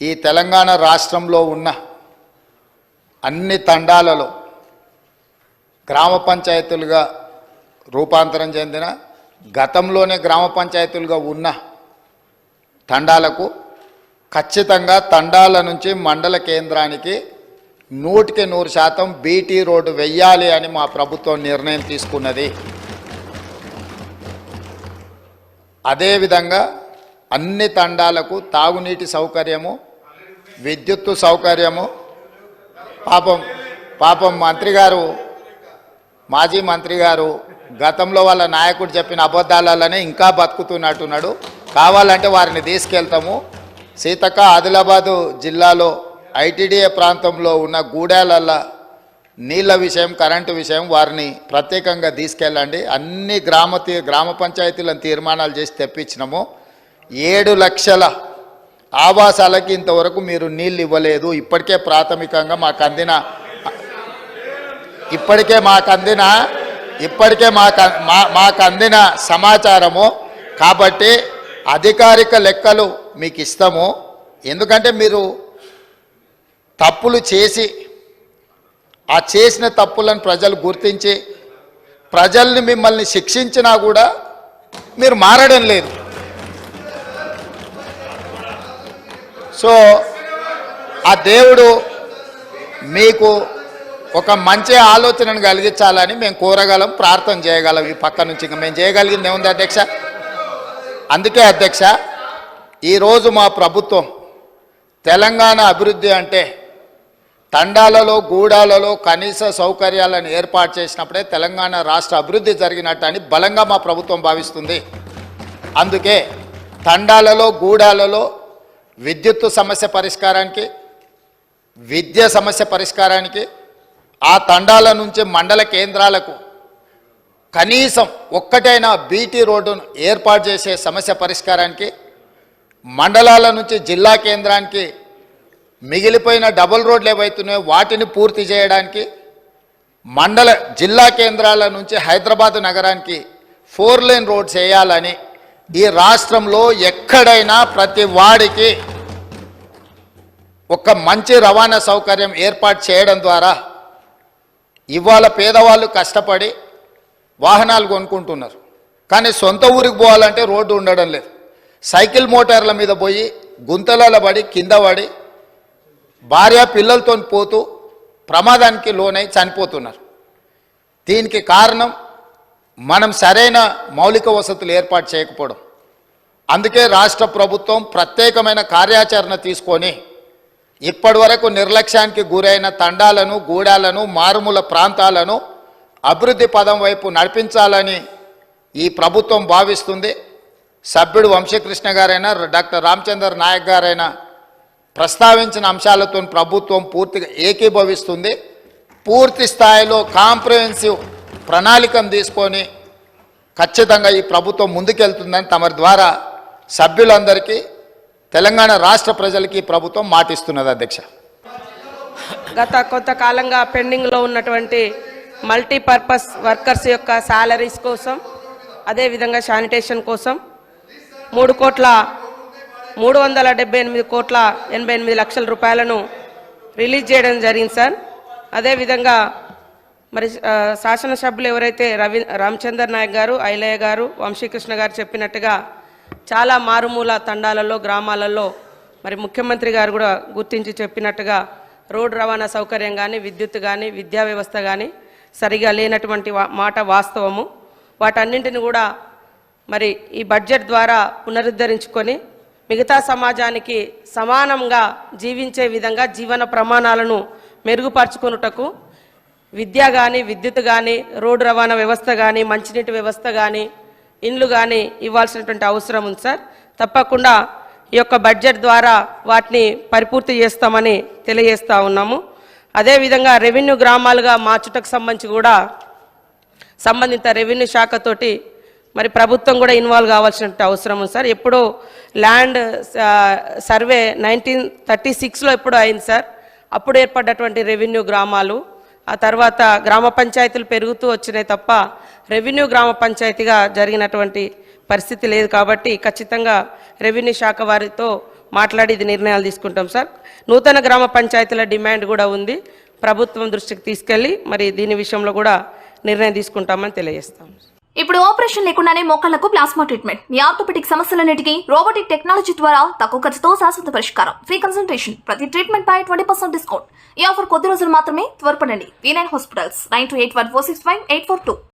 ఈ తెలంగాణ రాష్ట్రంలో ఉన్న అన్ని తండాలలో గ్రామ పంచాయతీలుగా రూపాంతరం చెందిన గతంలోనే గ్రామ పంచాయతీలుగా ఉన్న తండాలకు ఖచ్చితంగా తండాల నుంచి మండల కేంద్రానికి 100% బీటీ రోడ్డు వెయ్యాలి అని మా ప్రభుత్వం నిర్ణయం తీసుకున్నది. అదేవిధంగా అన్ని తండాలకు తాగునీటి సౌకర్యము, విద్యుత్తు సౌకర్యము. పాపం మంత్రి గారు, మాజీ మంత్రి గారు గతంలో వాళ్ళ నాయకుడు చెప్పిన అబద్ధాలనే ఇంకా బతుకుతున్నట్టున్నాడు. కావాలంటే వారిని తీసుకెళ్తాము. సీతక్క, ఆదిలాబాదు జిల్లాలో ఐటీడీఏ ప్రాంతంలో ఉన్న గూడాలల్ల నీళ్ళ విషయం, కరెంటు విషయం వారిని ప్రత్యేకంగా తీసుకెళ్ళండి. అన్ని గ్రామ పంచాయతీలను తీర్మానాలు చేసి తెప్పించినాము. 7 లక్షల ఆవాసాలకి ఇంతవరకు మీరు నీళ్ళు ఇవ్వలేదు. ఇప్పటికే ప్రాథమికంగా మాకు అందిన సమాచారము. కాబట్టి అధికారిక లెక్కలు మీకు ఇస్తాము. ఎందుకంటే మీరు తప్పులు చేసి ఆ చేసిన తప్పులను ప్రజలు గుర్తించి ప్రజల్ని మిమ్మల్ని శిక్షించినా కూడా మీరు మారడం లేదు. సో ఆ దేవుడు మీకు ఒక మంచి ఆలోచనను కలిగించాలని మేము కోరగలం, ప్రార్థన చేయగలం. ఈ పక్క నుంచి ఇంకా మేము చేయగలిగింది ఏముంది అధ్యక్ష? అందుకే అధ్యక్ష, ఈరోజు మా ప్రభుత్వం తెలంగాణ అభివృద్ధి అంటే తండాలలో గూడాలలో కనీస సౌకర్యాలను ఏర్పాటు చేసినప్పుడే తెలంగాణ రాష్ట్ర అభివృద్ధి జరిగినట్టు అని బలంగా మా ప్రభుత్వం భావిస్తుంది. అందుకే తండాలలో గూడాలలో విద్యుత్తు సమస్య పరిష్కారానికి, విద్య సమస్య పరిష్కారానికి, ఆ తండాల నుంచి మండల కేంద్రాలకు కనీసం ఒక్కటైనా బీటీ రోడ్డును ఏర్పాటు చేసే సమస్య పరిష్కారానికి, మండలాల నుంచి జిల్లా కేంద్రానికి మిగిలిపోయిన డబుల్ రోడ్లు ఏవైతున్నాయో వాటిని పూర్తి చేయడానికి, జిల్లా కేంద్రాల నుంచి హైదరాబాద్ నగరానికి 4 లేన్ రోడ్స్ వేయాలని ఈ రాష్ట్రంలో ఎక్కడైనా ప్రతి వాడికి ఒక మంచి రవాణా సౌకర్యం ఏర్పాటు చేయడం ద్వారా ఇవాళ పేదవాళ్ళు కష్టపడి వాహనాలు కొనుక్కుంటున్నారు. కానీ సొంత ఊరికి పోవాలంటే రోడ్డు ఉండడం లేదు. సైకిల్ మోటార్ల మీద పోయి గుంతలలో పడి కింద పడి భార్య పిల్లలతో పోతూ ప్రమాదానికి లోనై చనిపోతున్నారు. దీనికి కారణం మనం సరైన మౌలిక వసతులు ఏర్పాటు చేయకపోవడం. అందుకే రాష్ట్ర ప్రభుత్వం ప్రత్యేకమైన కార్యాచరణ తీసుకొని ఇప్పటి వరకు నిర్లక్ష్యానికి గురైన తండాలను, గూడాలను, మారుమూల ప్రాంతాలను అభివృద్ధి పదం వైపు నడిపించాలని ఈ ప్రభుత్వం భావిస్తుంది. సభ్యుడు వంశీకృష్ణ గారైనా, డాక్టర్ రామచందర్ నాయక్ గారైనా ప్రస్తావించిన అంశాలతో ప్రభుత్వం పూర్తిగా ఏకీభవిస్తుంది. పూర్తి స్థాయిలో కాంప్రహెన్సివ్ ప్రణాళికను తీసుకొని ఖచ్చితంగా ఈ ప్రభుత్వం ముందుకెళ్తుందని తమ ద్వారా సభ్యులందరికీ, తెలంగాణ రాష్ట్ర ప్రజలకి ప్రభుత్వం మాటిస్తున్నది. అధ్యక్ష, గత కొంతకాలంగా పెండింగ్లో ఉన్నటువంటి మల్టీపర్పస్ వర్కర్స్ యొక్క శాలరీస్ కోసం, అదేవిధంగా శానిటేషన్ కోసం 3,378,88 రూపాయలను రిలీజ్ చేయడం జరిగింది సార్. అదేవిధంగా మరి శాసనసభ్యులు ఎవరైతే రామచందర్ నాయక్ గారు, ఐలయ్య గారు, వంశీకృష్ణ గారు చెప్పినట్టుగా చాలా మారుమూల తండాలలో, గ్రామాలలో మరి ముఖ్యమంత్రి గారు కూడా గుర్తించి చెప్పినట్టుగా రోడ్డు రవాణా సౌకర్యం కానీ, విద్యుత్ కానీ, విద్యా వ్యవస్థ కానీ సరిగా లేనటువంటి మాట వాస్తవము. వాటన్నింటిని కూడా మరి ఈ బడ్జెట్ ద్వారా పునరుద్ధరించుకొని మిగతా సమాజానికి సమానంగా జీవించే విధంగా జీవన ప్రమాణాలను మెరుగుపరుచుకొనుటకు విద్య కానీ, విద్యుత్ కానీ, రోడ్డు రవాణా వ్యవస్థ కానీ, మంచినీటి వ్యవస్థ కానీ, ఇండ్లు కానీ ఇవ్వాల్సినటువంటి అవసరం ఉంది సార్. తప్పకుండా ఈ యొక్క బడ్జెట్ ద్వారా వాటిని పరిపూర్తి చేస్తామని తెలియజేస్తూ ఉన్నాము. అదేవిధంగా రెవెన్యూ గ్రామాలుగా మార్చుటకు సంబంధించి కూడా సంబంధిత రెవెన్యూ శాఖతోటి మరి ప్రభుత్వం కూడా ఇన్వాల్వ్ కావాల్సిన అవసరం ఉంది సార్. ఎప్పుడో ల్యాండ్ సర్వే 1936లో ఎప్పుడో అయింది సార్. అప్పుడు ఏర్పడ్డటువంటి రెవెన్యూ గ్రామాలు ఆ తర్వాత గ్రామ పంచాయతీలు పెరుగుతూ వచ్చినాయి తప్ప రెవెన్యూ గ్రామ పంచాయతీగా జరిగినటువంటి పరిస్థితి లేదు. కాబట్టి ఖచ్చితంగా రెవెన్యూ శాఖ వారితో మాట్లాడి ఇది నిర్ణయాలు తీసుకుంటాం సార్. నూతన గ్రామ పంచాయతీల డిమాండ్ కూడా ఉంది, ప్రభుత్వం దృష్టికి తీసుకెళ్ళి మరి దీని విషయంలో కూడా నిర్ణయం తీసుకుంటామని తెలియజేస్తాం. ఇప్పుడు ఆపరేషన్ లేకుండానే మోకాళ్లకు ప్లాస్మా ట్రీట్మెంట్. మీ ఆర్థోపెటిక్ సమస్యలన్నిటికీ రోబోటిక్ టెక్నాలజీ ద్వారా తక్కువ ఖర్చుతో శాశ్వత పరిష్కారం. Free consultation. ప్రతి ట్రీట్మెంట్ పై 20% డిస్కౌంట్. ఈ ఆఫర్ కొద్ది రోజులు మాత్రమే. త్వరపడండి. V9 hospitals 9281465842.